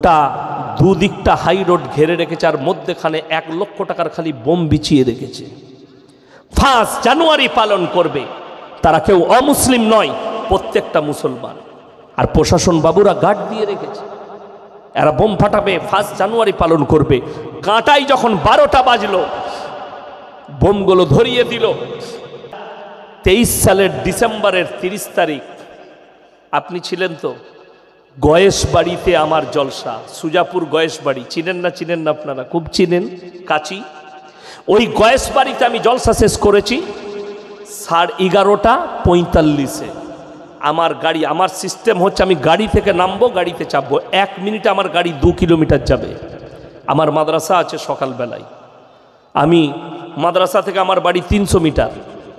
গোটা দুদিকটা high road ঘেরে রেখেছে, আর মধ্যেখানে 1 লক্ষ টাকার খালি বোম বিছিয়ে রেখেছে। 5 জানুয়ারি পালন করবে, তারা কেউ অমুসলিম নয়, প্রত্যেকটা মুসলমান। আর প্রশাসন বাবুরা গার্ড দিয়ে রেখেছে, এরা বোম ফাটাবে, 5 জানুয়ারি পালন করবে। কাঁটাই যখন 12টা বাজলো, বোমগুলো ধরিয়ে দিল। 23 সালের ডিসেম্বরের 30 তারিখ, আপনি ছিলেন তো? গয়েশ বাড়িতে আমার জলসা, সুজাপুর গয়েশ বাড়ি, চিনেন না? চিনেন না আপনারা? খুব চিনেন, কাচি। ওই গয়েশ বাড়িতে আমি জলসা শেষ করেছি 11:45-এ। আমার গাড়ি, আমার সিস্টেম হচ্ছে আমি গাড়ি থেকে নামবো, গাড়িতে চাপবো, 1 মিনিটে আমার গাড়ি 2 কিলোমিটার যাবে। আমার মাদ্রাসা আছে সকালবেলায়, আমি মাদ্রাসা থেকে আমার বাড়ি 300 মিটার,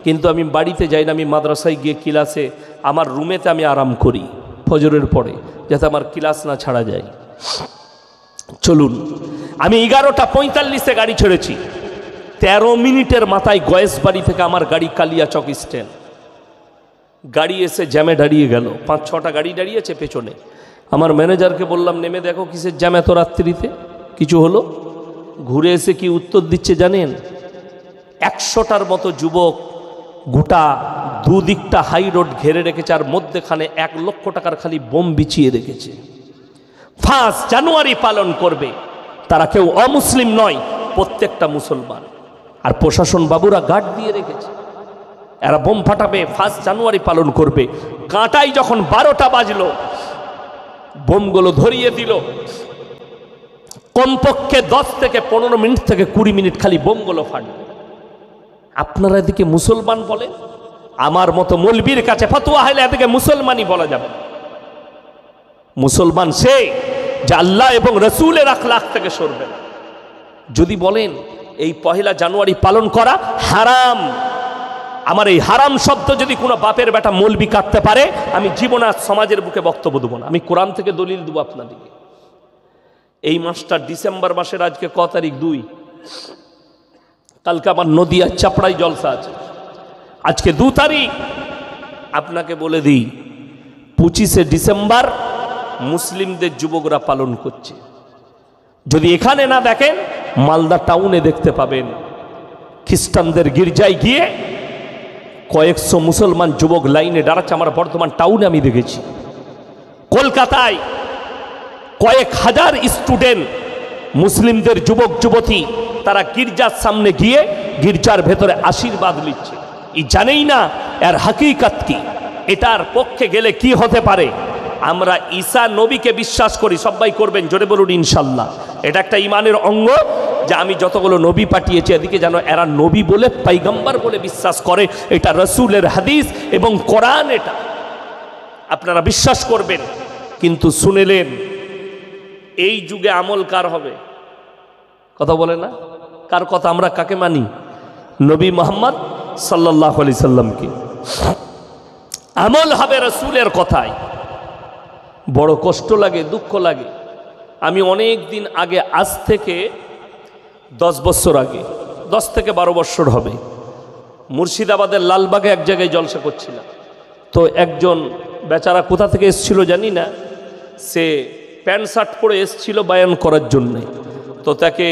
কিন্তু আমি বাড়িতে যাই না, আমি মাদ্রাসায় গিয়ে ক্লাসে আমার রুমেতে আমি আরাম করি ফজরের পরে, যাতে আমার ক্লাস না ছাড়া যায়। চলুন, আমি 11:45-এ গাড়ি ছেড়েছি, 13 মিনিটের মাথায় গয়েশ বাড়ি থেকে আমার গাড়ি কালিয়াচক স্ট্যান্ড। গাড়ি এসে জ্যামে দাঁড়িয়ে গেল, 5-6টা গাড়ি দাঁড়িয়েছে পেছনে। আমার ম্যানেজারকে বললাম, নেমে দেখো কিসের জ্যাম এত রাত্রিতে, কিছু হলো? ঘুরে এসে কি উত্তর দিচ্ছে জানেন? 100টার মতো যুবক গোটা দুদিকটা হাই রোড ঘেরে রেখেছে, আর মধ্যেখানে 1 লক্ষ টাকার খালি বোম বিছিয়ে রেখেছে। 5 জানুয়ারি পালন করবে, তারা কেউ অমুসলিম নয়, প্রত্যেকটা মুসলমান। আর প্রশাসন বাবুরা গার্ড দিয়ে রেখেছে, এরা বোম ফাটাবে, 5 জানুয়ারি পালন করবে। কাঁটাই যখন 12টা বাজলো, বোমগুলো ধরিয়ে দিল। কমপক্ষে 10 থেকে 15 মিনিট থেকে 20 মিনিট খালি বোমগুলো ফাটবে। আপনারা এদিকে মুসলমান বলে, আমার মতো মৌলবীর কাছে ফতোয়া হলে এদিকে মুসলমানই বলা যাবে। মুসলমান সে যে আল্লাহ এবং রসুলের আখলাক থেকে সরবে না। যদি বলেন এই 1 জানুয়ারি পালন করা হারাম, আমার এই হারাম শব্দ যদি কোনো বাপের বেটা মৌলবি কাটতে পারে, আমি জীবনে সমাজের বুকে বক্তব্য দেবো না, আমি কোরআন থেকে দলিল দেবো আপনাদেরকে। এই মাসটা ডিসেম্বর মাসের আজকে ক তারিখ? 2। কালকে আমার নদিয়া চাপড়াই জলসা আছে, আজকে 2 তারিখ। আপনাকে বলে দিই, 25শে ডিসেম্বর মুসলিমদের যুবকরা পালন করছে। যদি এখানে না দেখেন, মালদা টাউনে দেখতে পাবেন। খ্রিস্টানদের গির্জায় গিয়ে কয়েকশো মুসলমান যুবক লাইনে দাঁড়াচ্ছে, আমার বর্ধমান টাউনে আমি দেখেছি। কলকাতায় কয়েক হাজার স্টুডেন্ট, মুসলিমদের যুবক যুবতী, তারা গির্জার সামনে গিয়ে গির্জার ভেতরে আশীর্বাদ নিচ্ছে। এই জানেই না এর হাকিকত কি, এটার পক্ষে গেলে কি হতে পারে। আমরা ঈসা নবীকে বিশ্বাস করি, সবাই করবেন, জোরে বলুন ইনশাল্লাহ। এটা একটা ইমানের অঙ্গ, যে আমি যতগুলো নবী পাঠিয়েছি এদিকে যেন এরা নবী বলে, পয়গম্বর বলে বিশ্বাস করে। এটা রসুলের হাদিস এবং কোরআন, এটা আপনারা বিশ্বাস করবেন। কিন্তু শুনেলেন, এই যুগে আমল কার হবে? কথা বলে না, কার কথা? আমরা কাকে মানি? নবী মুহাম্মদ সাল্লাল্লাহু আলাইহি সাল্লামকে। আমল হবে রসুলের কথায়। বড় কষ্ট লাগে, দুঃখ লাগে। আমি অনেক দিন আগে, আজ থেকে 10 বছর আগে, 10 থেকে 12 বছর হবে, মুর্শিদাবাদের লালবাগে এক জায়গায় জলসা করছিলাম। তো একজন বেচারা কোথা থেকে এসেছিল জানি না, সে প্যান্ট শার্ট পরে এসেছিল বায়ান করার জন্যে। তো তাকে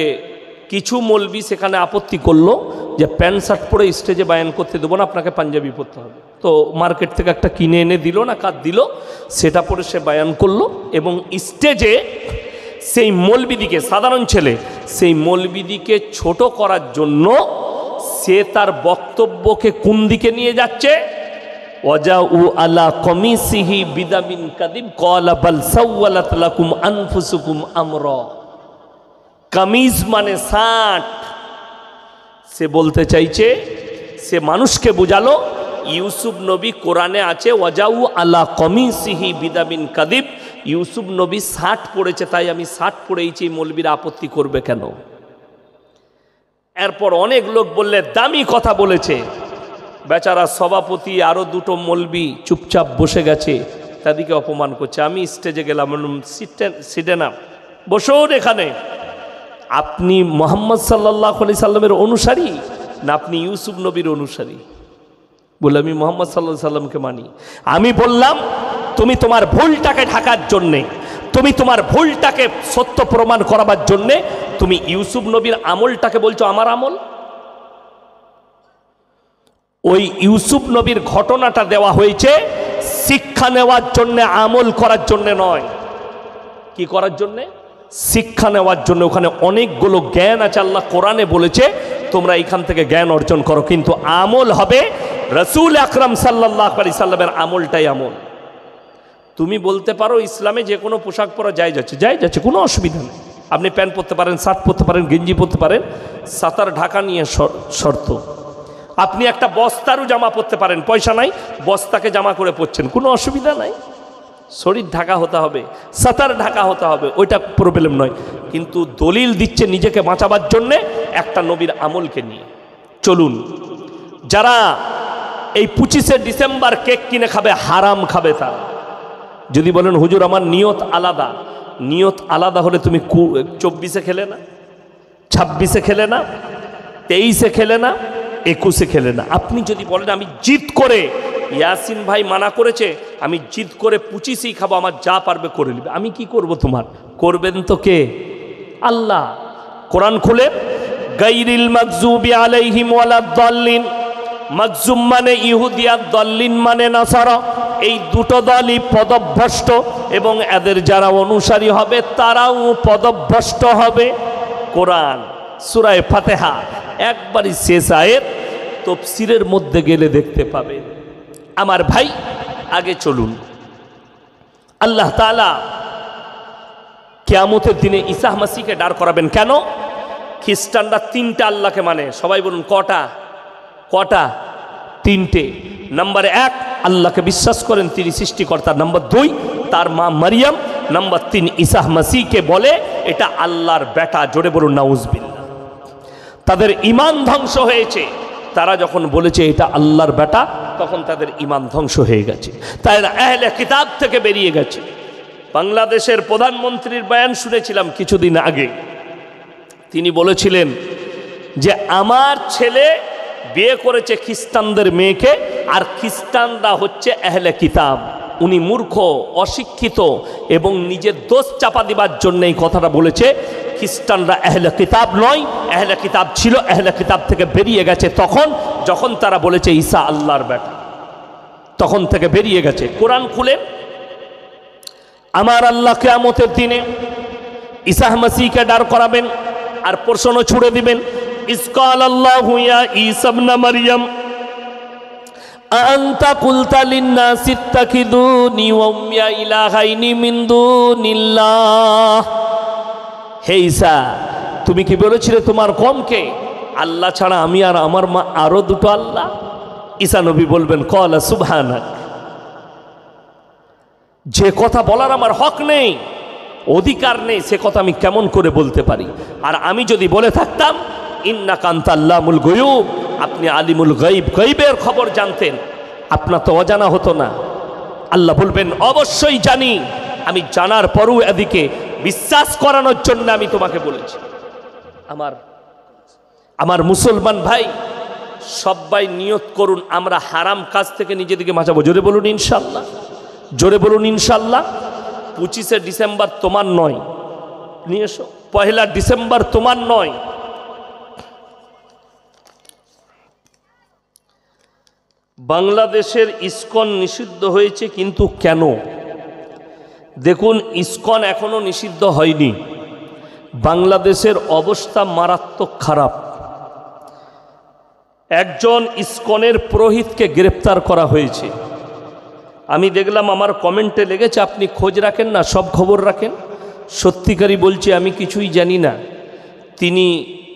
কিছু মৌলবি সেখানে আপত্তি করলো যে প্যান্ট শার্ট পরে স্টেজে বায়ান করতে দেবো না, আপনাকে পাঞ্জাবি পরতে হবে। তো মার্কেট থেকে একটা কিনে এনে দিল না কার দিল, সেটা পরে সে বায়ান করলো। এবং স্টেজে সেই মৌলবিদিকে, সাধারণ ছেলে, সেই মৌলবিদিকে ছোট করার জন্য সে তার বক্তব্যকে কোন দিকে নিয়ে যাচ্ছে? ওয়াজাউ আলা কমিসিহি বিদামিন কাদিব ক্বালা বাল সাওয়ালাত লাকুম আনফুসুকুম আমরা। কামিজ মানে শার্ট। সে বলতে চাইছে, সে মানুষকে বোঝালো, ইউসুফ নবী কোরআনে আছে ওয়াজাউ আলা কমিসিহি বিদামিন কাদিব, ইউসুফ নবী শার্ট পরেছে, তাই আমি শার্ট পরেইছি, মৌলবীরা আপত্তি করবে কেন? এরপর অনেক লোক বললে দামি কথা বলেছে। বেচারা সভাপতি আরো 2টো মৌলবি চুপচাপ বসে গেছে, তাদেরকে অপমান করছে। আমি স্টেজে গেলাম, সিটে না, বসুন এখানে। আপনি মুহাম্মদ সাল্লাল্লাহু আলাইহি সাল্লামের অনুসারী না আপনি ইউসুফ নবীর অনুসারী? বলে আমি মুহাম্মদ সাল্লাল্লাহু আলাইহি সাল্লামকে মানি। আমি বললাম, তুমি তোমার ভুলটাকে ঢাকার জন্যে, তুমি তোমার ভুলটাকে সত্য প্রমাণ করাবার জন্য তুমি ইউসুফ নবীর আমলটাকে বলছো আমার আমল। ওই ইউসুফ নবীর ঘটনাটা দেওয়া হয়েছে শিক্ষা নেওয়ার জন্য, আমল করার জন্য নয়। কি করার জন্য? শিক্ষা নেওয়ার জন্য। ওখানে অনেকগুলো জ্ঞান আছে, আল্লাহ কোরআনে বলেছে তোমরা এখান থেকে জ্ঞান অর্জন করো, কিন্তু আমল হবে রাসূল আকরাম সাল্লাল্লাহু আলাইহি সাল্লামের আমলটাই আমল। তুমি বলতে পারো ইসলামে যে কোনো পোশাক পরা জায়েজ আছে, জায়েজ আছে, কোনো অসুবিধা নেই। আপনি প্যান্ট পরতে পারেন, শার্ট পরতে পারেন, গেঞ্জি পরতে পারেন, সাতার ঢাকা নিয়ে শর্ত। আপনি একটা বস্তারও জামা পরতে পারেন, পয়সা নাই, বস্তাকে জামা করে পরছেন, কোনো অসুবিধা নাই। শরীর ঢাকা হতে হবে, সাতার ঢাকা হতে হবে, ওইটা প্রবলেম নয়। কিন্তু দলিল দিচ্ছে নিজেকে বাঁচাবার জন্যে একটা নবীর আমলকে নিয়ে। চলুন, যারা এই 25শে ডিসেম্বর কেক কিনে খাবে, হারাম খাবে তারা। যদি বলেন হুজুর আমার নিয়ত আলাদা, নিয়ত আলাদা হলে তুমি 24শে খেলে না, 26শে খেলে না, 23শে খেলে না, 21শে খেলে না। আপনি যদি বলেন আমি জিদ করে, ইয়াসিন ভাই মানা করেছে, আমি জিদ করে 25ই খাবো, আমার যা পারবে করে নেবে, আমি কি করব? তোমার করবেন তো কে? আল্লাহ। কোরআন খুলে গায়রিল মাগজুবি আলাইহিম ওয়ালাদ-দাল্লিন, মাগজুম মানে ইহুদিয়া, দাল্লিন মানে নাসারা, এই দুটো দলই পদভ্রষ্ট এবং এদের যারা অনুসারী হবে তারাও পদভ্রষ্ট হবে। কোরআন সূরা ফাতিহা একবারই শেষ আয়াত, তাফসীরের মধ্যে গেলে দেখতে পাবেন। আমার ভাই, আগে চলুন। আল্লাহ তাআলা কিয়ামতের দিনে ঈসা মাসীহকে দাঁড় করাবেন। কেন? খ্রিস্টানরা 3টা আল্লাহকে মানে। সবাই বলুন কটা? কটা? 3টে। নাম্বার 1, আল্লাহকে বিশ্বাস করেন তিনি সৃষ্টিকর্তা। নাম্বার 2, তার মা মারিয়াম। নাম্বার 3, ঈসা মাসীহকে বলে এটা আল্লাহর বেটা। জোরে বলুন নাউজুবিল্লাহ। তাদের ঈমান ধ্বংস হয়েছে। তারা যখন বলেছে এটা আল্লাহর বেটা, তখন তাদের ঈমান ধ্বংস হয়ে গেছে, তাই আহলে কিতাব থেকে বেরিয়ে গেছে। বাংলাদেশের প্রধানমন্ত্রীর বয়ান শুনেছিলাম কিছুদিন আগে। তিনি বলেছিলেন যে আমার ছেলে বিয়ে করেছে খ্রিস্টানদের মেয়েকে, আর খ্রিস্টানরা হচ্ছে আহলে কিতাব। উনি মূর্খ, অশিক্ষিত এবং নিজের দোষ চাপা দিবার জন্য এই কথাটা বলেছে। খ্রিস্টানরা আহলে কিতাব নয়, আহলে কিতাব ছিল, আহলে কিতাব থেকে বেরিয়ে গেছে তখন যখন তারা বলেছে ঈসা আল্লাহর বেটা, তখন থেকে বেরিয়ে গেছে। কোরআন খুলে আমার আল্লাহ কিয়ামতের দিনে ঈসা মাসীহকে দাঁড় করাবেন আর প্রশ্ন ছুড়ে দিবেন, ইসকাল আল্লাহু ইয়া ঈসা ইবনে মারইয়াম আনতা কুলতা লিন-নাসি ইত্তাখিযুনি ওয়া উম্মিয়া ইলাহাইনি মিন দুনিল্লাহ। হে ঈসা, তুমি কি বলেছিলে তোমার কওমকে আল্লাহ ছাড়া আমি আর আমার মা আরো দুটো আল্লাহ? ঈসা নবী বলবেন ক্বালা সুবহানাক, যে কথা বলার আমার হক নেই, অধিকার নেই, সে কথা আমি কেমন করে বলতে পারি? আর আমি যদি বলে থাকতাম ইন্নাকা আনতা আল্লামুল গায়ুব, আপনি আলিমুল গায়ব, গায়বের খবর জানতেন, আপনার তো অজানা হতো না। আল্লাহ বলবেন অবশ্যই জানি, আমি জানার পরও এদিকে বিশ্বাস করানোর জন্য আমি তোমাকে বলেছি। আমার মুসলমান ভাই, সবাই নিয়ত করুন আমরা হারাম কাজ থেকে নিজেদেরকে বাঁচাবো। জোরে বলুন ইনশাআল্লাহ, জোরে বলুন ইনশাআল্লাহ। 25শে ডিসেম্বর তোমার নয়, নিয়ে এসো। 1 ডিসেম্বর তোমার নয়। বাংলাদেশের ইসকন নিষিদ্ধ হয়েছে, কিন্তু কেন? দেখুন, ইসকন এখনো নিষিদ্ধ হয়নি। বাংলাদেশের অবস্থা মারাত্মক খারাপ। একজন ইসকনের পুরোহিতকে গ্রেপ্তার করা হয়েছে। আমি দেখলাম, আমার কমেন্টে লেগেছে আপনি খোঁজ রাখেন না, সব খবর রাখেন। সত্যিকারই বলছি আমি কিছুই জানি না তিনি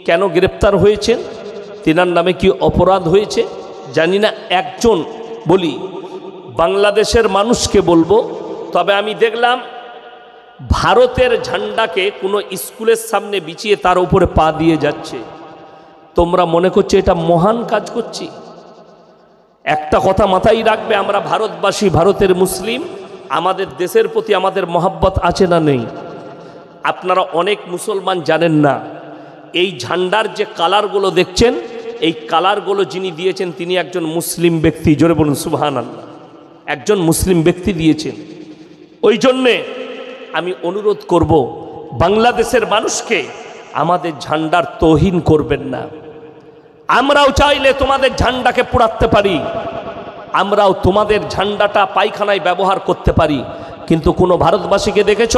কেন গ্রেপ্তার হয়েছেন, তিনার নামে কি অপরাধ হয়েছে জানি না। একজন বলি বাংলাদেশের মানুষকে বলবো, তবে আমি দেখলাম ভারতের ঝান্ডাকে কোনো স্কুলের সামনে বিছিয়ে তার উপরে পা দিয়ে যাচ্ছে। তোমরা মনে করছো এটা মহান কাজ করছি? একটা কথা মাথায় রাখবে, আমরা ভারতবাসী, ভারতের মুসলিম, আমাদের দেশের প্রতি আমাদের মহাব্বত আছে না নেই? আপনারা অনেক মুসলমান জানেন না, এই ঝান্ডার যে কালারগুলো দেখছেন, এই কালারগুলো যিনি দিয়েছেন তিনি একজন মুসলিম ব্যক্তি। জোরে বলুন সুবহানাল্লাহ। একজন মুসলিম ব্যক্তি দিয়েছেন। ওই জন্যে আমি অনুরোধ করব বাংলাদেশের মানুষকে, আমাদের ঝান্ডার তৌহিন করবেন না। আমরাও চাইলে তোমাদের ঝান্ডাকে পোড়াতে পারি, আমরাও তোমাদের ঝান্ডাটা পায়খানায় ব্যবহার করতে পারি, কিন্তু কোনো ভারতবাসীকে দেখেছ,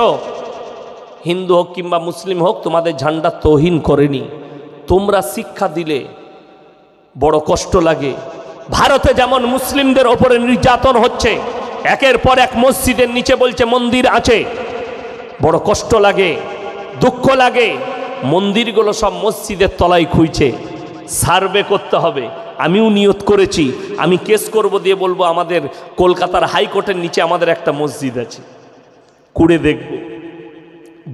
হিন্দু হোক কিংবা মুসলিম হোক, তোমাদের ঝান্ডা তৌহিন করেনি। তোমরা শিক্ষা দিলে বড় কষ্ট লাগে। ভারতে যেমন মুসলিমদের ওপরে নির্যাতন হচ্ছে, একের পর এক মসজিদের নিচে বলছে মন্দির আছে, বড় কষ্ট লাগে, দুঃখ লাগে। মন্দিরগুলো সব মসজিদের তলায় খুঁজছে, সার্ভে করতে হবে। আমিও নিয়ত করেছি, আমি কেস করব, দিয়ে বলবো আমাদের কলকাতার হাইকোর্টের নিচে আমাদের একটা মসজিদ আছে, কুড়ে দেখব।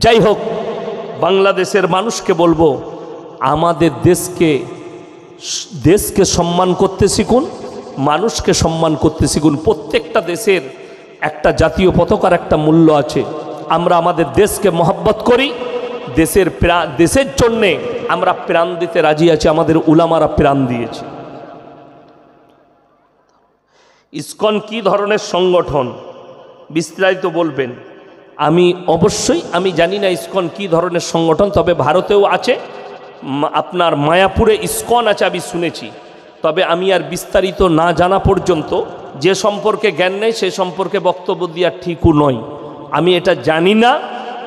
যাই হোক, বাংলাদেশের মানুষকে বলবো, আমাদের দেশকে সম্মান করতে শিখুন, মানুষকে সম্মান করতে শিখুন। প্রত্যেকটা দেশের একটা জাতীয় পতাকার একটা মূল্য আছে। আমরা আমাদের দেশকে মহব্বত করি, দেশের জন্যে আমরা প্রাণ দিতে রাজি আছি, আমাদের উলামারা প্রাণ দিয়েছে। ইসকন কি ধরনের সংগঠন বিস্তারিত বলবেন? আমি জানি না ইসকন কি ধরনের সংগঠন, তবে ভারতেও আছে, আপনার মায়াপুরে ইসকন আছে আমি শুনেছি, তবে আমি আর বিস্তারিত না জানা পর্যন্ত, যে সম্পর্কে জ্ঞান নেই সে সম্পর্কে বক্তব্য দেওয়া ঠিকও নয়। আমি এটা জানি না,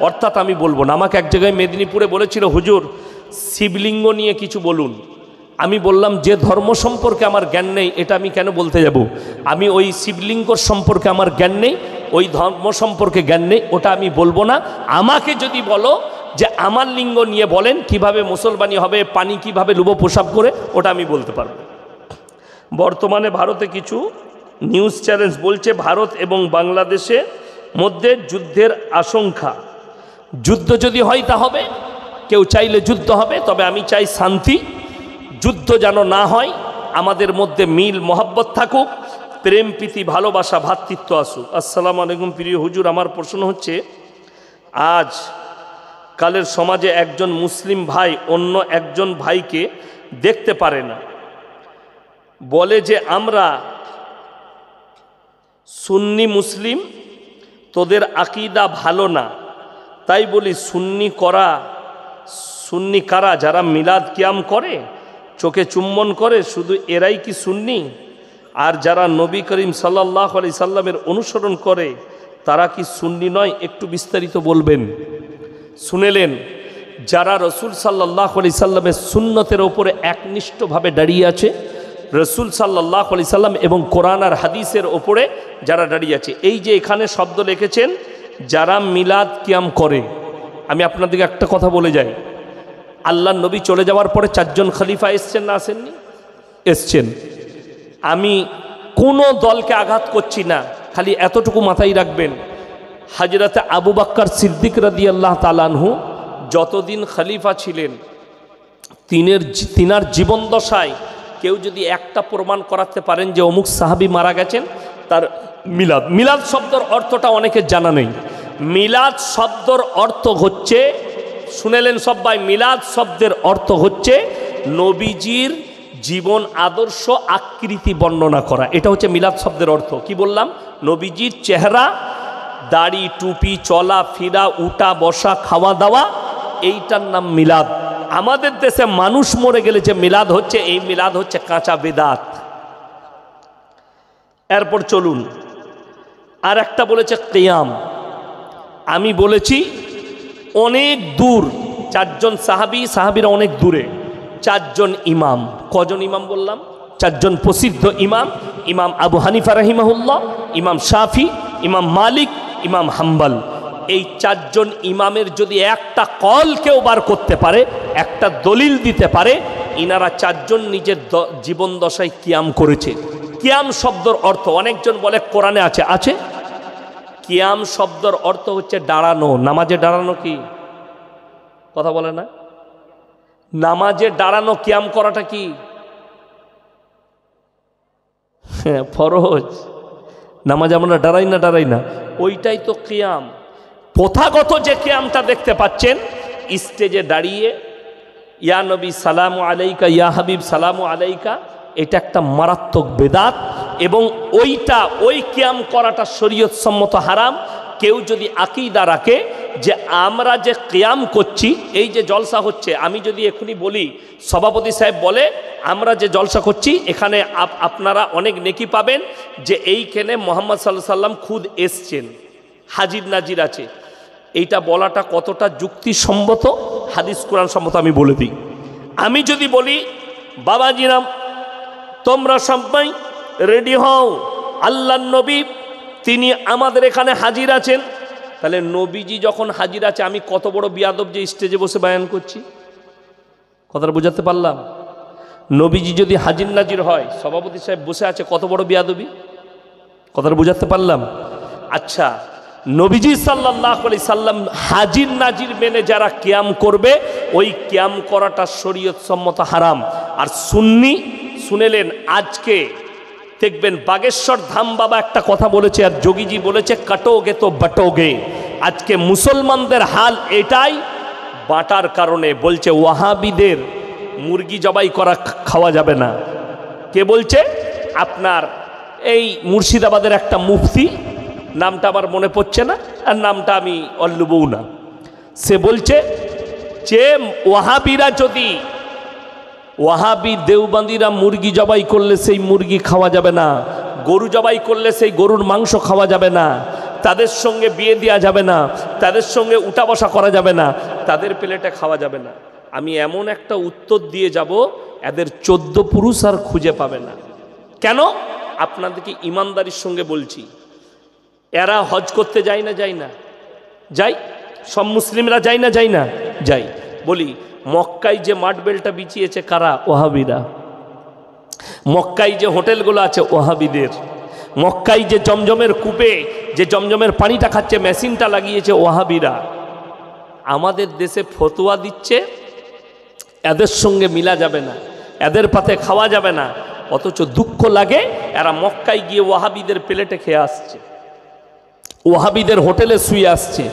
অর্থাৎ আমি বলবো না। আমাকে এক জায়গায় মেদিনীপুরে বলেছিল, হুজুর শিবলিঙ্গ নিয়ে কিছু বলুন। আমি বললাম, যে ধর্ম সম্পর্কে আমার জ্ঞান নেই এটা আমি কেন বলতে যাব? আমি ওই শিবলিঙ্গর সম্পর্কে আমার জ্ঞান নেই, ওই ধর্ম সম্পর্কে জ্ঞান নেই, ওটা আমি বলবো না। আমাকে যদি বলো যে আমার লিঙ্গ নিয়ে বলেন, কিভাবে মুসলমানি হবে, পানি কিভাবে লুবো প্রসাব করে, ওটা আমি বলতে পারবো। বর্তমানে ভারতে কিছু নিউজ চ্যানেল বলছে ভারত এবং বাংলাদেশের মধ্যে যুদ্ধের আশঙ্কা। যুদ্ধ যদি হয় তা হবে, কেউ চাইলে যুদ্ধ হবে, তবে আমি চাই শান্তি। যুদ্ধ যেন না হয়, আমাদের মধ্যে মিল মহব্বত থাকুক, প্রেম প্রীতি ভালোবাসা ভ্রাতৃত্ব আসুক। আসসালামু আলাইকুম প্রিয় হুজুর, আমার প্রশ্ন হচ্ছে, আজ কালের সমাজে একজন মুসলিম ভাই অন্য একজন ভাইকে দেখতে পারে না, বলে যে আমরা সুন্নি মুসলিম, তোদের আকীদা ভালো না। তাই বলি সুন্নি কারা? যারা মিলাদ কিয়াম করে, চোখে চুম্বন করে, শুধু এরাই কি সুন্নি? আর যারা নবী করিম সাল্লাল্লাহু আলাইহি সাল্লামের অনুসরণ করে তারা কি সুন্নি নয়? একটু বিস্তারিত বলবেন। শুনেলেন, যারা রসুল সাল্লাল্লাহু আলাইহি সাল্লামের সুন্নতের ওপরে একনিষ্ঠভাবে দাঁড়িয়ে আছে, রসুল সাল্লাল্লাহু আলাইহি সাল্লাম এবং কোরআন আর হাদিসের ওপরে যারা দাঁড়িয়ে আছে, এই যে এখানে শব্দ লিখেছেন যারা মিলাদ কিয়াম করে, আমি আপনাদেরকে একটা কথা বলে যাই, আল্লাহর নবী চলে যাওয়ার পরে 4 জন খলিফা এসছেন না আসেননি? এসছেন। আমি কোনো দলকে আঘাত করছি না, খালি এতটুকু মাথায় রাখবেন, হযরত আবু বকর সিদ্দিক রাদিয়াল্লাহু তাআলা আনহু যতদিন খলিফা ছিলেন, তিনার জীবন দশায় কেউ যদি একটা প্রমাণ করাতে পারেন যে অমুক সাহাবী মারা গেছেন, তার মিলাদ শব্দের অর্থটা অনেকের জানা নেই। মিলাদ শব্দের অর্থ হচ্ছে, শুনেলেন সবাই, মিলাদ শব্দের অর্থ হচ্ছে নবীজির জীবন আদর্শ আকৃতি বর্ণনা করা। এটা হচ্ছে মিলাদ শব্দের অর্থ। কি বললাম? নবীজির চেহারা, দাড়ি, টুপি, চলা ফিরা, উঠা বসা, খাওয়া দাওয়া, এইটার নাম মিলাদ। আমাদের দেশে মানুষ মরে গেলে যে মিলাদ হচ্ছে, এই মিলাদ হচ্ছে কাঁচা বেদাত। এরপর চলুন, আর একটা বলেছে কিয়াম। আমি বলেছি অনেক দূর, 4 জন সাহাবীরা অনেক দূরে, 4 জন ইমাম। কজন ইমাম বললাম? 4 জন প্রসিদ্ধ ইমাম, ইমাম আবু হানিফা রাহিমাহুল্লাহ, ইমাম শাফি, ইমাম মালিক, ইমাম হাম্বল। এই 4 জন ইমামের যদি একটা কল কেউ বার করতে পারে, একটা দলিল দিতে পারে, ইনারা 4 জন নিজের জীবন দশায় কিয়াম করেছে। কিয়াম শব্দের অর্থ, অনেকজন বলে কোরআনে আছে। কিয়াম শব্দের অর্থ হচ্ছে দাঁড়ানো। নামাজে দাঁড়ানো কি কথা বলে না? নামাজে দাঁড়ানো, কিয়াম করাটা কি? হ্যাঁ, ফরজ। নামাজে আমরা দাঁড়াই না, ওইটাই তো কিয়াম। প্রথাগত যে কিয়ামটা দেখতে পাচ্ছেন, স্টেজে দাঁড়িয়ে ইয়া নবী সালামু আলাইকা, ইয়া হাবিব সালামু আলাইকা, এটা একটা মারাত্মক বেদাত। এবং ওই কিয়াম করাটা শরীয়ত সম্মত হারাম। কেউ যদি আকীদা রাখে যে আমরা যে কিয়াম করছি, এই যে জলসা হচ্ছে, আমি যদি এখনই বলি সভাপতি সাহেব বলে আমরা যে জলসা করছি এখানে আপনারা অনেক নেকি পাবেন, যে এইখানে মুহাম্মদ সাল্লাল্লাহু আলাইহি সাল্লাম খুদ এসছেন, হাজির নাজির আছে, এইটা বলাটা কতটা যুক্তিসম্মত, হাদিস কোরআন সম্মত আমি বলে দিই। আমি যদি বলি বাবাজিরাম তোমরা সবাই রেডি হও, আল্লাহর নবী তিনি আমাদের এখানে হাজির আছেন, তাহলে নবীজি যখন হাজির আছে আমি কত বড় বিয়াদব যে স্টেজে বসে বয়ান করছি, কথাটা বোঝাতে পারলাম? নবীজি যদি হাজির নাজির হয়, সভাপতি সাহেব বসে আছে, কত বড় বিয়াদবি, কথাটা বোঝাতে পারলাম? আচ্ছা, নবীজি সাল্লাল্লাহু আলাইহি সাল্লাম হাজির নাজির মেনে যারা কিয়াম করবে ওই কিয়াম করাটা শরীয়ত সম্মত হারাম। আর সুন্নি শুনেলেন, আজকে দেখবেন বাগেশ্বর ধাম বাবা একটা কথা বলেছে, আর যোগীজি বলেছে কাটোগে তো বাটোগে। আজকে মুসলমানদের হাল এটাই, বাটার কারণে বলছে ওয়াহাবিদের মুরগি জবাই করা খাওয়া যাবে না। কে বলছে? আপনার এই মুর্শিদাবাদের একটা মুফতি, নামটা আমার মনে পড়ছে না, আর নামটা আমি অল্লুবও না, সে বলছে যে ওয়াহাবিরা যদি, ওয়াহাবি দেওবন্দিরা মুরগি জবাই করলে সেই মুরগি খাওয়া যাবে না, গরু জবাই করলে সেই গরুর মাংস খাওয়া যাবে না, তাদের সঙ্গে বিয়ে দেওয়া যাবে না, তাদের সঙ্গে উঠা বসা করা যাবে না, তাদের প্লেটে খাওয়া যাবে না। আমি এমন একটা উত্তর দিয়ে যাব এদের 14 পুরুষ আর খুঁজে পাবে না। কেন? আপনাদেরকে ইমানদারির সঙ্গে বলছি, এরা হজ করতে যায় না? যায় না? যাই। সব মুসলিমরা যায় না? যায় না? যাই। বলি মক্কায় যে মাঠবেলটা বিছিয়েছে কারা? ওয়াহাবিরা। মক্কায় যে হোটেলগুলো আছে ওয়াহাবিদের। মক্কায় যে জমজমের কূপে যে জমজমের পানিটা খাচ্ছে মেশিনটা লাগিয়েছে ওয়াহাবিরা। আমাদের দেশে ফতোয়া দিচ্ছে এদের সঙ্গে মিলা যাবে না, এদের পাতে খাওয়া যাবে না, অথচ দুঃখ লাগে এরা মক্কায় গিয়ে ওয়াহাবিদের প্লেটে খেয়ে আসছে, ওয়াহাবিদের হোটেলে শুয়ে আসছে।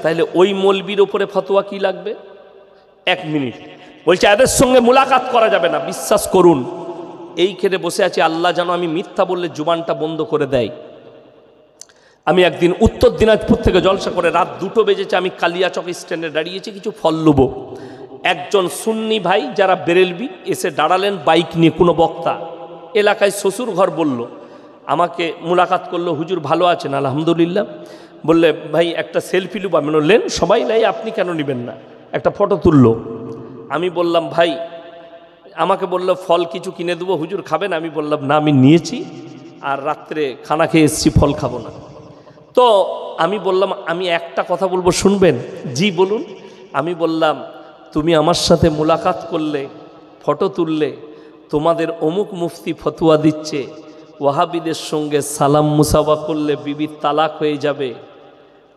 তাহলে ওই মৌলবীর ওপরে ফতোয়া কি লাগবে? 1 মিনিট বলছে এদের সঙ্গে মুলাকাত করা যাবে না। বিশ্বাস করুন, এইখানে বসে আছি, আল্লাহ যেন আমি মিথ্যা বললে জুবানটা বন্ধ করে দেয়। আমি একদিন উত্তর দিনাজপুর থেকে জলসা করে রাত 2টো বেজেছে, আমি কালিয়াচক স্ট্যান্ডে দাঁড়িয়েছি, কিছু ফল লুব। একজন সুন্নি ভাই যারা বেরেলবি এসে দাঁড়ালেন বাইক নিয়ে, কোনো বক্তা, এলাকায় শ্বশুর ঘর, বলল আমাকে মুলাকাত করলো, হুজুর ভালো আছেন? আলহামদুলিল্লাহ। বললে ভাই একটা সেলফি লুব। আমি বললেন সবাই নাই, আপনি কেন নেবেন না? একটা ফটো তুললো। আমি বললাম ভাই, আমাকে বললো ফল কিছু কিনে দেবো, হুজুর খাবেন? আমি বললাম না, আমি নিয়েছি আর রাত্রে খানা খেয়ে এসেছি, ফল খাবো না। তো আমি বললাম আমি একটা কথা বলবো, শুনবেন? জি বলুন। আমি বললাম তুমি আমার সাথে মুলাকাত করলে, ফটো তুললে, তোমাদের অমুক মুফতি ফতোয়া দিচ্ছে ওয়াহাবিদের সঙ্গে সালাম মুসাফা করলে বিবির তালাক হয়ে যাবে,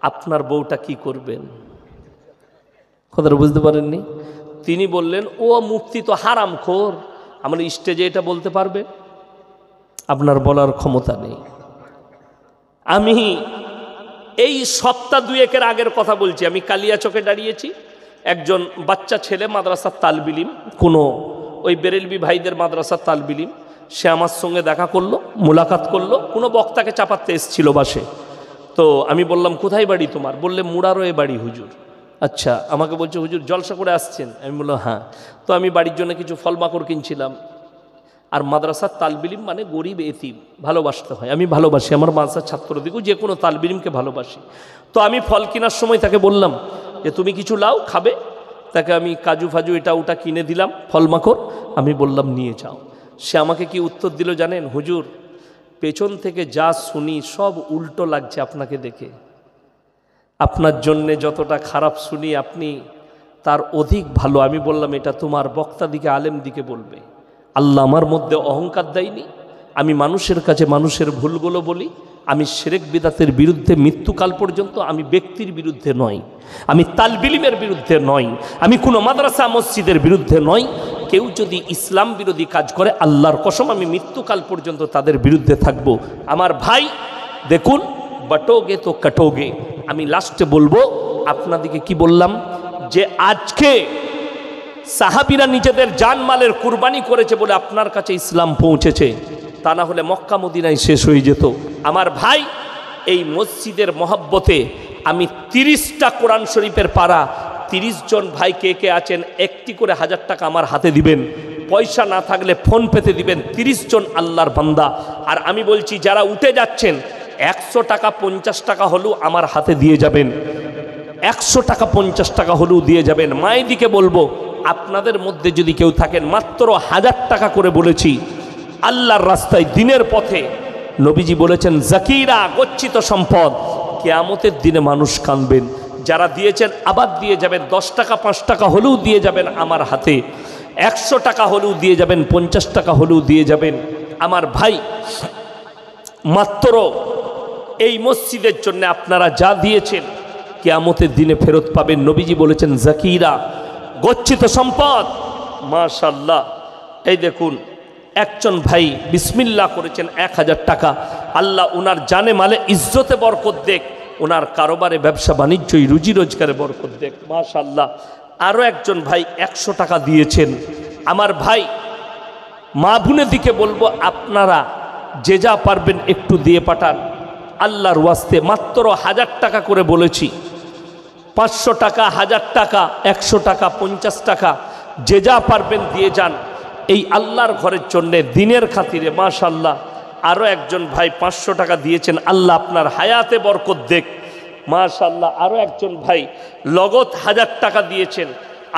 আপনার বউটা কি করবেন? কথাটা বুঝতে পারেননি? তিনি বললেন ও মুফতি তো হারামখোর। আমরা স্টেজে এটা বলতে পারবে? আপনার বলার ক্ষমতা নেই। আমি এই সপ্তাহ 2-1 আগের কথা বলছি, আমি কালিয়াচকে দাঁড়িয়েছি, একজন বাচ্চা ছেলে মাদ্রাসার তালবিলিম, কোনো ওই বেরেলবি ভাইদের মাদ্রাসার তালবিলিম, সে আমার সঙ্গে দেখা করলো, মুলাকাত করলো, কোনো বক্তাকে চাপাতে এসেছিল বাসে। তো আমি বললাম কোথায় বাড়ি তোমার? বললে মুরারোয়ে বাড়ি হুজুর। আচ্ছা, আমাকে বলছে হুজুর জলসা করে আসছেন? আমি বললাম হ্যাঁ। তো আমি বাড়ির জন্য কিছু ফল মাকড় কিনছিলাম। আর মাদ্রাসার তালবিলিম মানে গরিব এতিম, ভালোবাসতে হয়। আমি ভালোবাসি আমার মাদ্রাসার ছাত্রদিকেও, যে কোনো তালবিলিমকে ভালোবাসি। তো আমি ফল কেনার সময় তাকে বললাম যে তুমি কিছু লাও, খাবে? তাকে আমি কাজু ফাজু এটা ওটা কিনে দিলাম, ফল মাকড়। আমি বললাম নিয়ে যাও। সে আমাকে কি উত্তর দিল জানেন? হুজুর পেছন থেকে যা শুনি সব উল্টো লাগছে আপনাকে দেখে। আপনার জন্যে যতটা খারাপ শুনি আপনি তার অধিক ভালো। আমি বললাম এটা তোমার বক্তা দিকে, আলেম দিকে বলবে। আল্লাহ আমার মধ্যে অহংকার দেয়নি। আমি মানুষের কাছে মানুষের ভুলগুলো বলি। আমি শিরক বিদাতের বিরুদ্ধে মৃত্যুকাল পর্যন্ত, আমি ব্যক্তির বিরুদ্ধে নয়, আমি তালবিলিমের বিরুদ্ধে নয়, আমি কোনো মাদ্রাসা মসজিদের বিরুদ্ধে নয়। কেউ যদি ইসলাম বিরোধী কাজ করে আল্লাহর কসম আমি মৃত্যুকাল পর্যন্ত তাদের বিরুদ্ধে থাকব। আমার ভাই দেখুন, বাটোগে তো কাটোগে। আমি লাস্টে বলবো আপনাদেরকে কি বললাম, যে আজকে সাহাবীরা নিজেদের জানমালের কুরবানি করেছে বলে আপনার কাছে ইসলাম পৌঁছেছে, তা না হলে মক্কা মদিনায় শেষ হয়ে যেত। আমার ভাই এই মসজিদের মহব্বতে আমি 30টা কোরআন শরীফের পারা 30 জন ভাই কে কে আছেন একটি করে 1000 টাকা আমার হাতে দিবেন, পয়সা না থাকলে ফোন পেতে দিবেন। 30 জন আল্লাহর বান্দা। আর আমি বলছি যারা উঠে যাচ্ছেন 100 টাকা 50 টাকা হলেও আমার হাতে দিয়ে যাবেন, 100 টাকা 50 টাকা হলেও দিয়ে যাবেন। মায়েদিকে বলবো আপনাদের মধ্যে যদি কেউ থাকেন, মাত্র 1000 টাকা করে বলেছি, আল্লাহর রাস্তায় দিনের পথে নবীজি বলেছেন জাকিরা গচ্ছিত সম্পদ, কিয়ামতের দিনে মানুষ কাঁদবেন। যারা দিয়েছেন আবার দিয়ে যাবেন, 10 টাকা 5 টাকা হলেও দিয়ে যাবেন আমার হাতে, 100 টাকা হলেও দিয়ে যাবেন, 50 টাকা হলেও দিয়ে যাবেন। আমার ভাই, মাত্র এই মসজিদের জন্য আপনারা যা দিয়েছেন কিয়ামতের দিনে ফেরত পাবেন। নবীজি বলেছেন জাকিরা গচ্ছিত সম্পদ। মাশাআল্লাহ, এই দেখুন একজন ভাই বিসমিল্লাহ করেছেন 1000 টাকা। আল্লাহ উনার জানে মালে ইজ্জতে বরকত দেখ, ওনার কারোবারে ব্যবসা বাণিজ্যই রুজি রোজগারে বরকত দেখ। মাশাআল্লাহ। আরও একজন ভাই 100 টাকা দিয়েছেন। আমার ভাই মা বোনের দিকে বলবো আপনারা যে যা পারবেন একটু দিয়ে পাঠান আল্লাহর ওয়াস্তে। মাত্র 1000 টাকা করে বলেছি, 500 টাকা, 1000 টাকা, 100 টাকা, 50 টাকা, যে যা পারবেন দিয়ে যান এই আল্লাহর ঘরের জন্যে দিনের খাতিরে। মাশাআল্লাহ। আরও একজন ভাই 500 টাকা দিয়েছেন, আল্লাহ আপনার হায়াতে বরকত দেখ। মাশাআল্লাহ। আরও একজন ভাই লগত 1000 টাকা দিয়েছেন,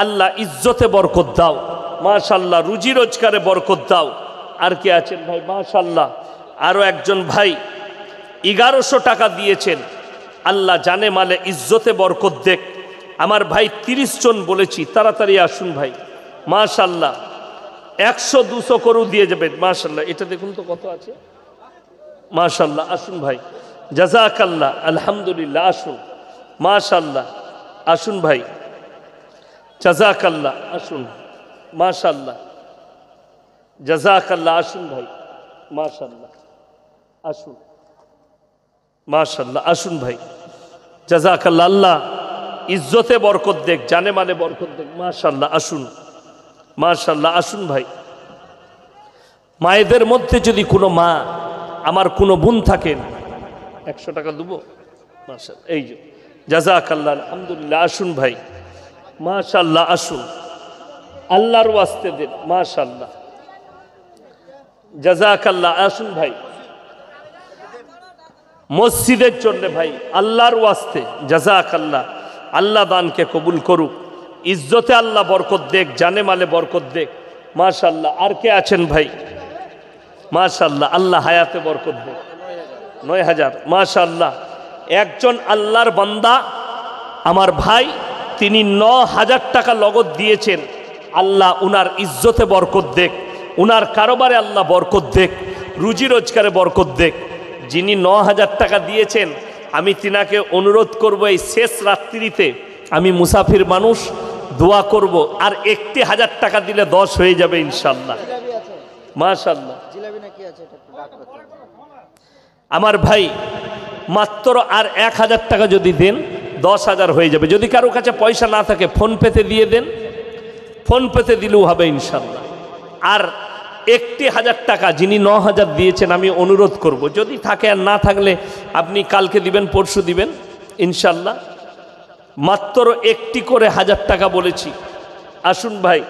আল্লাহ ইজ্জতে বরকত দাও। মাশাআল্লাহ, রুজি রোজগারে বরকত দাও। আর কে আছেন ভাই? মাশাআল্লাহ। আরও একজন ভাই 1100 টাকা দিয়েছেন, আল্লাহ জানে মালে ইজ্জতে বরকত দেখ। আমার ভাই 30 জন বলেছি, তাড়াতাড়ি আসুন ভাই। মাশাআল্লাহ, 100-200 করেও দিয়ে যাবেন। মাশাআল্লাহ। এটা দেখুন তো কত আছে। মাশাআল্লাহ, আসুন ভাই। জাযাকাল্লাহ, আলহামদুলিল্লাহ, আসুন। মাশাআল্লাহ, আসুন ভাই। জাযাকাল্লাহ, আসুন। মাশাআল্লাহ, জাযাকাল্লাহ, আসুন ভাই। মাশাআল্লাহ, আসুন। মাশাআল্লাহ, আসুন ভাই। জাযাকাল্লাহ, আল্লাহ ইজ্জতে বরকত দেখ, জানে মালে বরকত দেখ। মাশাআল্লাহ, আসুন। মাশাআল্লাহ, আসুন ভাই। মায়েদের মধ্যে যদি কোনো মা আমার কোনো বোন থাকেন 100 টাকা দেবো। মাশাআল্লাহ, এই যে জাযাকাল্লাহ, আলহামদুলিল্লাহ, আসুন ভাই। মাশাআল্লাহ, আসুন। আল্লাহর ওয়াস্তে দেন। মাশাআল্লাহ, জাযাকাল্লাহ, আসুন ভাই। মসজিদের জন্য ভাই, আল্লাহর ওয়াস্তে জাযাকাল্লাহ। আল্লাহ দানকে কবুল করুক, ইজ্জতে আল্লাহ বরকত দেখ, জানে মালে বরকত দেখ। মাশাআল্লাহ। আর কে আছেন ভাই? মাশাআল্লাহ, আল্লাহ হায়াতে বরকত দেখ। 9000। মাশাআল্লাহ। একজন আল্লাহর বান্দা আমার ভাই, তিনি 9000 টাকা লগত দিয়েছেন, আল্লাহ উনার ইজ্জতে বরকত দেখ, উনার কারোবারে আল্লাহ বরকত দেখ, রুজি রোজগারে বরকত দেখ। যিনি 9000 টাকা দিয়েছেন, আমি তিনাকে অনুরোধ করব এই শেষ রাত্রিতে, আমি মুসাফির মানুষ, দোয়া করব। আর 1000 টাকা দিলে 10 হয়ে যাবে ইনশাআল্লাহ। মাশাআল্লাহ। আমার ভাই মাত্র আর 1000 টাকা যদি দেন 10,000 হয়ে যাবে। যদি কারো কাছে পয়সা না থাকে ফোন পেতে দিয়ে দেন, ফোন পেতে দিলেও হবে ইনশাআল্লাহ। আর 1000 টাকা যিনি 9000 দিয়েছেন, আমি অনুরোধ করব যদি থাকে, আর না থাকলে আপনি কালকে দিবেন, পরশু দিবেন ইনশাআল্লাহ। মাত্র একটি করে 1000 টাকা বলেছি। আসুন ভাই,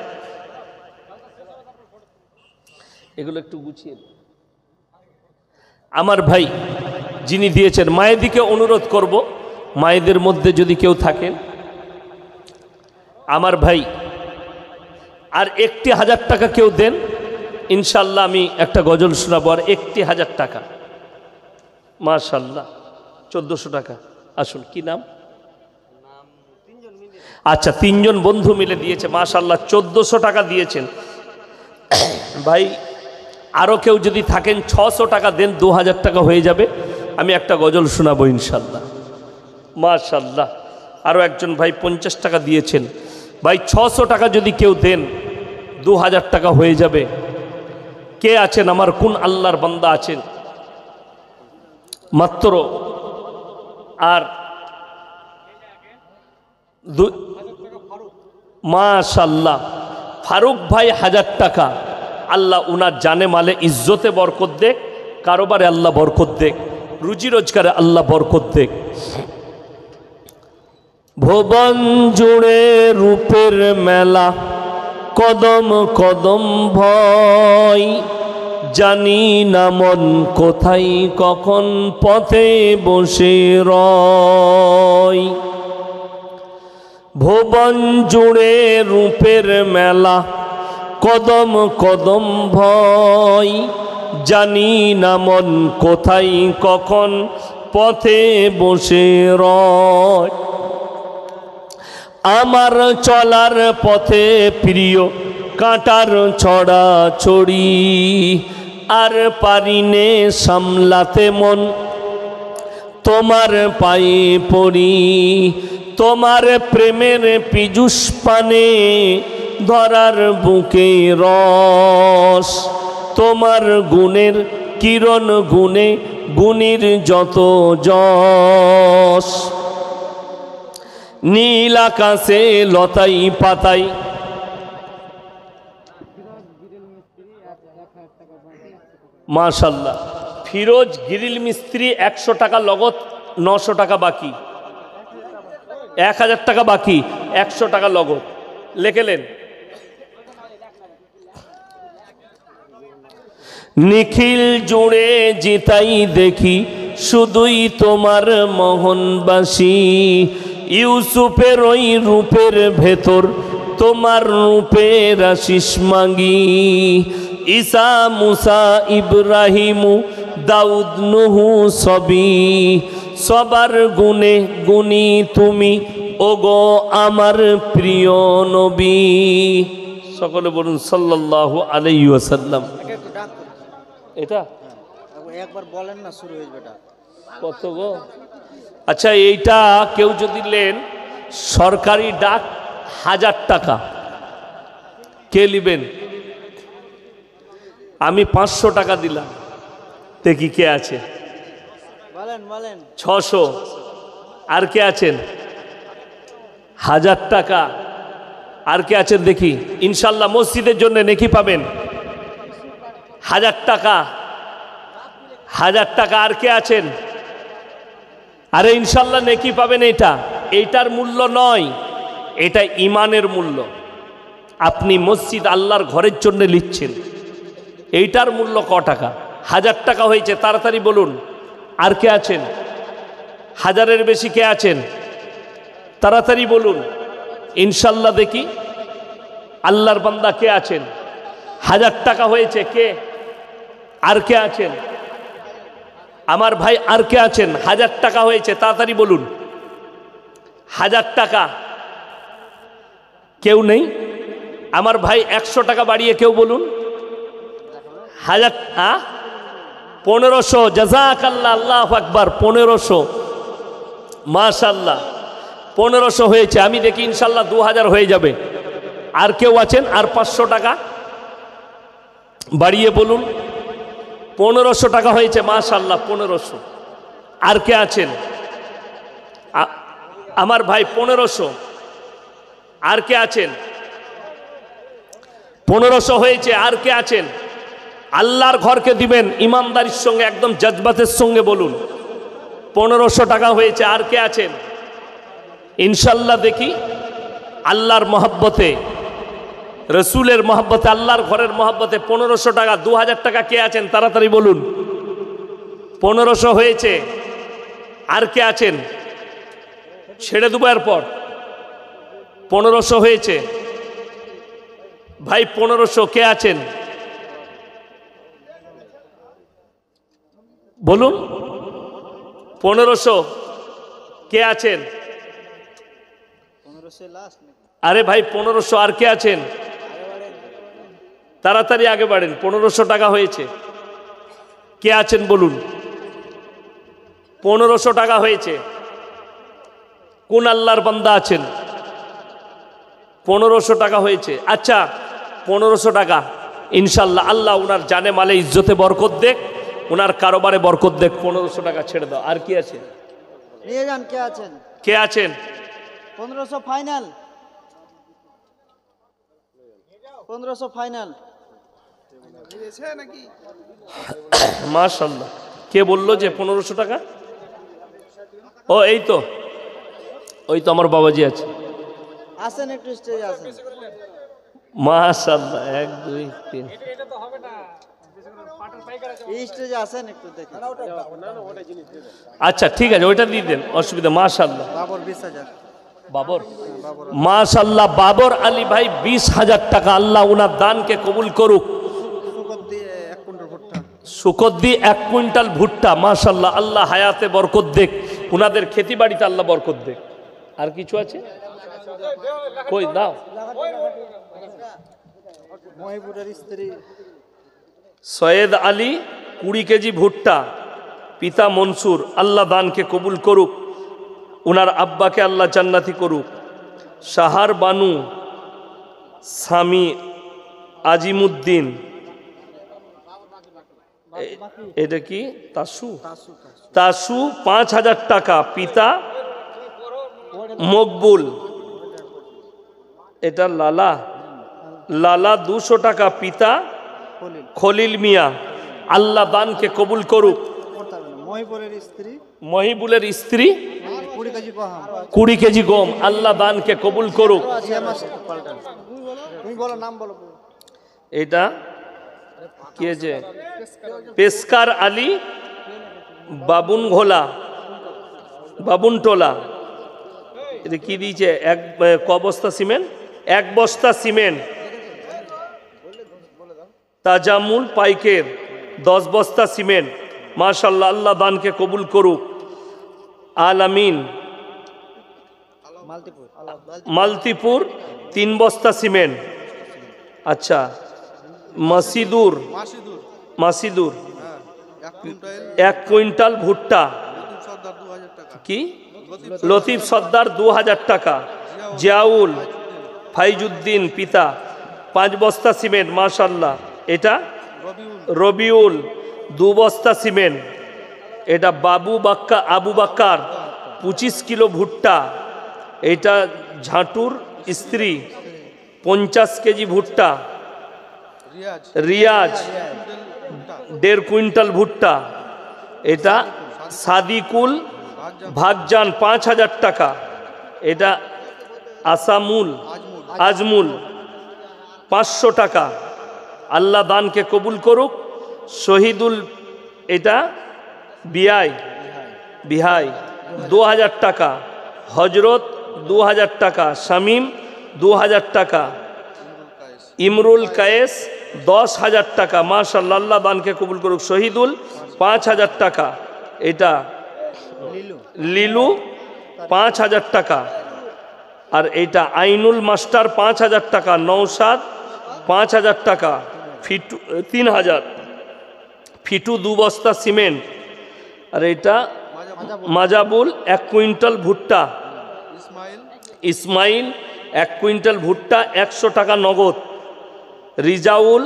এগুলো একটু গুছিয়ে দিন। আমার ভাই যিনি দিয়েছেন, মায়েদিকে অনুরোধ করব, মায়েদের মধ্যে যদি কেউ থাকেন আমার ভাই, আর 1000 টাকা কেউ দেন ইনশাআল্লাহ, আমি একটা গজল শোনাবো। আর 1000 টাকা। মাশাআল্লাহ, 1400 টাকা। আসুন, কি নাম? আচ্ছা, 3 জন বন্ধু মিলে দিয়েছে। মাশাআল্লাহ, 1400 টাকা দিয়েছেন ভাই। আরও কেউ যদি থাকেন 600 টাকা দেন, 2000 টাকা হয়ে যাবে। আমি একটা গজল শোনাবো ইনশাআল্লাহ। মাশাআল্লাহ। আরও একজন ভাই 50 টাকা দিয়েছেন। ভাই 600 টাকা যদি কেউ দেন 2000 টাকা হয়ে যাবে। কে আছেন? আমার কোন আল্লাহর বান্দা আছেন? মাত্র আর মাশাআল্লাহ, ফারুক ভাই 1000 টাকা। আল্লাহ উনার জানে মালে ইজ্জতে বরকত দেখ, কারোবারে আল্লাহ বরকত দেখ। রুজি রোজগারে আল্লাহ বরকত দেখ। ভুবন জুড়ে রূপের মেলা, কদম কদম ভয়, জানি না মন কোথায় কখন পথে বসে রয়। ভুবন জুড়ে রূপের মেলা, কদম কদম ভয়, জানি না মন কোথায় কখন পথে বসে রয়। আমার চলার পথে প্রিয় কাঁটার ছড়া ছড়ি, আর পারিনে সামলাতে মন তোমার পায়ে পড়ি। তোমার প্রেমের পীযুষ পানে ধরার বুকে রস, তোমার গুণের কিরণ গুণে গুণীর যত যশ। নীল আকাশে লতাই পাতাই, মাশাল্লাহ। ফিরোজ গ্রিল মিস্ত্রি 100 টাকা লগত, 900 টাকা বাকি, 1000 টাকা বাকি, 100 টাকা লগত লেখেলেন। নিখিল জুড়ে জিতাই দেখি শুধুই তোমার মোহনবাসী। ইউসুফের ওই রূপের ভেতর তোমার রূপের আশিস মাগি। ঈসা মুসা ইব্রাহিমু দাউদ নুহু সবই, সবার গুণে গুণী তুমি ওগো আমার প্রিয় নবী। সকলে বলুন সাল্লাল্লাহু আলাইহি ওয়াসাল্লাম। এটা একবার বলেন না, শুরু হয়ে যাবে। কত গো? আচ্ছা, এইটা কেউ যদি নেন, সরকারি ডাক 1000 টাকা। কে নেবেন? আমি 500 টাকা দিলাম, দেখি কে আছে। বলেন বলেন। 600। আর কে আছেন? 1000 টাকা। আর কে আছেন দেখি? ইনশাল্লাহ মসজিদের জন্য নেকি পাবেন। 1000 টাকা, 1000 টাকা। আর কে আছেন? আরে ইনশাল্লাহ নেকি পাবেন। এইটার মূল্য নয়, এটা ইমানের মূল্য। আপনি মসজিদ আল্লাহর ঘরের জন্য লিখছেন, এইটার মূল্য ক টাকা? 1000 টাকা হয়েছে, তাড়াতাড়ি বলুন। আর কে আছেন? 1000-এর বেশি কে আছেন? তাড়াতাড়ি বলুন। ইনশাল্লাহ দেখি আল্লাহর বান্দা কে আছেন? 1000 টাকা হয়েছে কে? আর কে আছেন? আমার ভাই আর কে আছেন? 1000 টাকা হয়েছে, তাড়াতাড়ি বলুন। 1000 টাকা। কেউ নেই? আমার ভাই 100 টাকা বাড়িয়ে কেউ বলুন। 1000, 1500। জাযাকাল্লাহ, আল্লাহু আকবার। 1500, মাশাআল্লাহ। 1500 হয়েছে। আমি দেখি ইনশাল্লাহ 2000 হয়ে যাবে। আর কেউ আছেন? আর 500 টাকা বাড়িয়ে বলুন। 1500 টাকা হয়েছে, মাশাআল্লাহ, 1500। আর কে আছেন? আমার ভাই 1500। আর কে আছেন? 1500 হয়েছে। আর কে আছেন? আল্লাহর ঘরকে দিবেন ইমানদারির সঙ্গে, একদম জজবাতের সঙ্গে বলুন। 1500 টাকা হয়েছে। আর কে আছেন? ইনশাল্লাহ দেখি আল্লাহর মহব্বতে, রসুলের মহব্বতে, আল্লাহর ঘরের মহব্বতে 1500 টাকা। 2000 টাকা কে আছেন? তাড়াতাড়ি বলুন। 1500 হয়েছে। আর কে আছেন? ছেড়ে দেবো এরপর। 1500 হয়েছে ভাই। 1500 কে আছেন বলুন। 1500 কে আছেন? 1500 লাস্ট। আরে ভাই 1500। আর কে আছেন? তাড়াতাড়ি আগে বাড়েন। 1500 টাকা হয়েছে। কে আছেন বলুন। 1500 টাকা হয়েছে। কোন আল্লাহর বান্দা আছেন? 1500 টাকা হয়েছে। আচ্ছা, 1500 টাকা ইনশাল্লাহ আল্লাহ ওনার জানে মালে ইজ্জতে বরকত দেখ, ওনার কারোবারে বরকত দেখ। 1500 টাকা ছেড়ে দাও। আর কি আছে? নিয়ে যান। কে আছেন? কে আছেন? 1500 ফাইনাল। 1500 ফাইনাল। মাশাআল্লাহ। কে বললো যে 1500 টাকা? ও এই তো, ওই তো আমার বাবাজি আছে। আসেন একটু স্টেজে আসেন। মাশাআল্লাহ, 1 2 3। এই স্টেজে আসেন একটু দেখেন। আচ্ছা ঠিক আছে, ওইটা দিয়ে দেন, অসুবিধা। মাশাআল্লাহ, বাবর 20,000। বাবর, মাশাআল্লাহ, বাবর আলী ভাই 20,000 টাকা। আল্লাহ উনার দানকে কবুল করুক। শুকর দিয়ে 1 কুইন্টাল ভুট্টা। শুকর দিয়ে 1 কুইন্টাল ভুট্টা। মাশাআল্লাহ, আল্লাহ হায়াতে বরকত দেখ, উনাদের খেতি বাড়িতে আল্লাহ বরকত দেখ। আর কিছু আছে? কই দাও। মহিপুরের স্ত্রী সৈয়দ আলী 20 কেজি ভুট্টা, পিতা মনসুর, আল্লাহ দানকে কবুল করুক, উনার আব্বাকে আল্লাহ জান্নাতি করুক। সাহার বানু স্বামী আজিমুদ্দিন, এটা কি তাসু? তাসু 5,000 টাকা, পিতা মকবুল। এটা লালা, লালা 200 টাকা, পিতা খলিল মিয়া, আল্লাহ দানকে কবুল করুক। মহিপুরের স্ত্রী মহিবুলের স্ত্রী 20 কেজি গম। 20 কেজি গম, আল্লাহ দানকে কবুল করুক। তুমি বলো, নাম বলো। এটা কি আছে? পেস্কার আলী বাবুন ঘোলা, বাবুনটোলা। এটা কি দিয়েছে? ক বস্তা সিমেন্ট? 1 বস্তা সিমেন্ট। তাজামুল পাইকের 10 বস্তা সিমেন্ট। মাশাআল্লাহ, আল্লাহ দানকে কবুল করুক। আলামিন মালতিপুর 3 বস্তা সিমেন্ট। আচ্ছা, মাসিদুর 1 কুইন্টাল ভুট্টা। কি? লতিফ সর্দার 2000 টাকা। জিয়াউল ফাইজুদ্দিন, পিতা 5 বস্তা সিমেন্ট। মাশাআল্লাহ। এটা রবিউল 2 বস্তা সিমেন্ট। এটা আবু বাক্কার 25 কিলো ভুট্টা। এটা ঝাঁটুর স্ত্রী 50 কেজি ভুট্টা। রিয়াজ 1.5 কুইন্টাল ভুট্টা। এটা সাদিকুল ভাগজান 5,000 টাকা। এটা আজমুল 500 টাকা। আল্লাহ দানকে কবুল করুক। শহীদুল, এটা বিহাই 2000 টাকা। হজরত 2000 টাকা। শামীম 2000 টাকা। ইমরুল কায়েস 10,000 টাকা। মাশাআল্লাহ, আল্লাহ দানকে কবুল করুক। শহীদুল 5,000 টাকা। এটা লিলু 5,000 টাকা। আর এটা আইনুল মাস্টার 5,000 টাকা। নৌসাদ 5,000 টাকা। ফিটু 3,000। ফিটু 2 বস্তা সিমেন্ট। আর এটা মাজাবুল 1 কুইন্টাল ভুট্টা। ইসমাইল 1 কুইন্টাল ভুট্টা, 100 টাকা নগদ। রিজাউল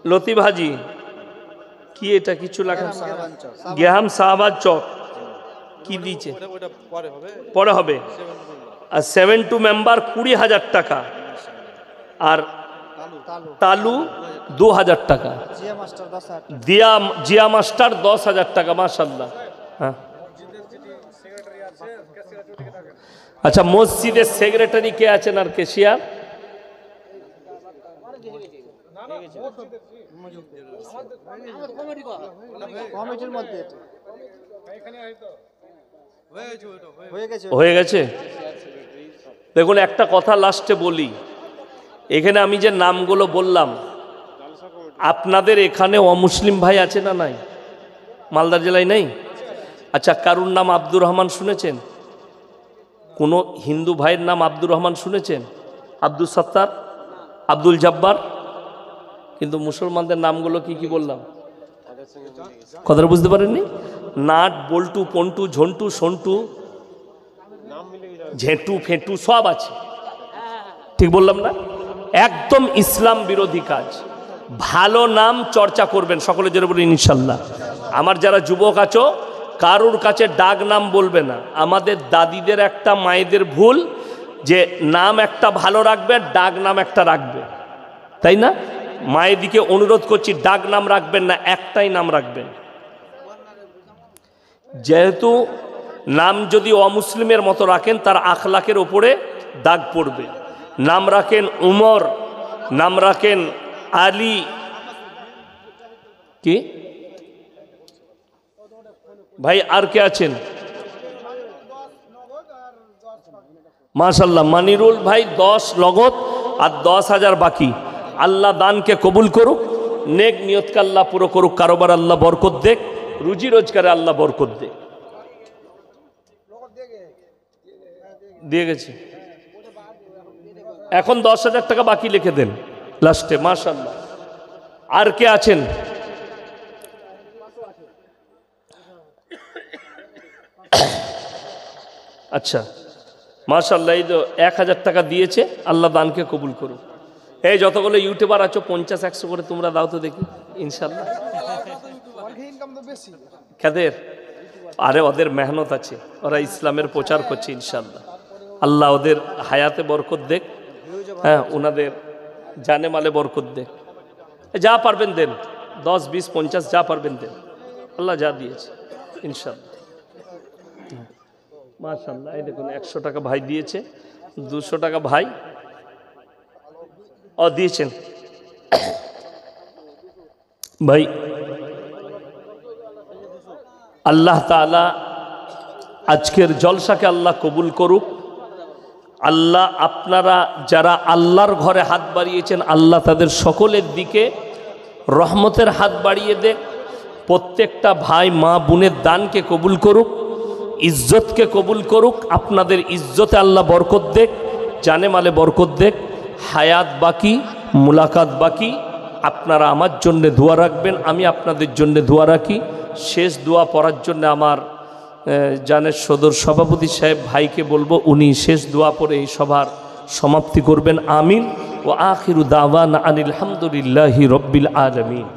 লতিভাজি, কি এটা কিছু লেখা? গেহাম শাহবাজ চক। কি দিয়েছে? পরে হবে। আর 72 মেম্বার 20,000 টাকা। আর তালু 2,000 টাকা। জিয়া মাস্টার 10,000 টাকা। মাশাআল্লাহ। হ্যাঁ, আচ্ছা, মসজিদের সেক্রেটারি কে আছেন আর কেশিয়ার? কমিটির মধ্যে হয়ে গেছে। দেখুন, একটা কথা লাস্টে বলি। এখানে আমি যে নামগুলো বললাম, আপনাদের এখানে অমুসলিম ভাই আছে না নাই? মালদা জেলায় নেই? আচ্ছা, কারুর নাম আব্দুর রহমান শুনেছেন? কোনো হিন্দু ভাইয়ের নাম আব্দুর রহমান শুনেছেন? আব্দুল সত্তার, আব্দুল জব্বার? কিন্তু মুসলমানদের নামগুলো কি কি বললাম? কথাটা বুঝতে পারেননি? নাট, বল্টু, পন্টু, ঝন্টু, সন্টু, ঝেঁটু, ফেঁটু সব আছে। ঠিক বললাম না? একদম ইসলাম বিরোধী কাজ। ভালো নাম চর্চা করবেন সকলে, জোরে বলি ইনশাল্লাহ। আমার যারা যুবক আছো, কারুর কাছে ডাক নাম বলবে না। আমাদের দাদিদের একটা, মায়েদের ভুল যে নাম একটা ভালো রাখবে, ডাক নাম একটা রাখবে, তাই না? মায়েদিকে অনুরোধ করছি, ডাক নাম রাখবেন না, একটাই নাম রাখবেন। যেহেতু নাম যদি অমুসলিমের মতো রাখেন তার আখলাকের ওপরে দাগ পড়বে। নাম রাখেন উমর, নাম রাখেন আলী, কি ভাই আর কে আছেন? মাশাল্লাহ, মানিরুল ভাই 10 নগদ আর 10,000 বাকি। আল্লাহ দানকে কবুল করুক, নেক নিয়তকে আল্লাহ পুরো করুক, কারোবার আল্লাহ বরকত দেখ, রুজি রোজগারে আল্লাহ বরকত দেখ। দিয়ে গেছে, এখন 10,000 টাকা বাকি লিখে দেন লাস্টে। মাশাল্লাহ, আর কে আছেন? আচ্ছা মাশাল্লাহ, এই তো 1,000 টাকা দিয়েছে, আল্লাহ দানকে কবুল করুক। এই যতগুলো ইউটিউবার আছো 50-100 করে তোমরা দাও তো দেখি ইনশাল্লাহ। কাদের? আরে ওদের মেহনত আছে, ওরা ইসলামের প্রচার করছে ইনশাল্লাহ। আল্লাহ ওদের হায়াতে বরকত দেখ, হ্যাঁ ওনাদের জানে মালে বরকত দেখ। যা পারবেন দেন, 10, 20, 50 যা পারবেন দেন, আল্লাহ যা দিয়েছে ইনশাল্লাহ। মাশাআল্লাহ, এই দেখুন 100 টাকা ভাই দিয়েছে, 200 টাকা ভাই দিয়েছেন। ভাই আল্লাহ তাআলা আজকের জলসাকে আল্লাহ কবুল করুক। আল্লাহ আপনারা যারা আল্লাহর ঘরে হাত বাড়িয়েছেন, আল্লাহ তাদের সকলের দিকে রহমতের হাত বাড়িয়ে দেখ। প্রত্যেকটা ভাই মা বোনের দানকে কবুল করুক, ইজ্জতকে কবুল করুক। আপনাদের ইজ্জতে আল্লাহ বরকত দেখ, জানে মালে বরকত দেখ। হায়াত বাকি, মুলাকাত বাকি। আপনারা আমার জন্য দোয়া রাখবেন, আমি আপনাদের জন্য দোয়া রাখি। শেষ দোয়া পড়ার জন্য আমার জানের সদর সভাপতি সাহেব ভাইকে বলবো, উনি শেষ দোয়া পড়ে এই সভার সমাপ্তি করবেন। আমিন। ও আখিরু দাওয়ানা আনিল হামদুলিল্লাহি রব্বিল আলামিন।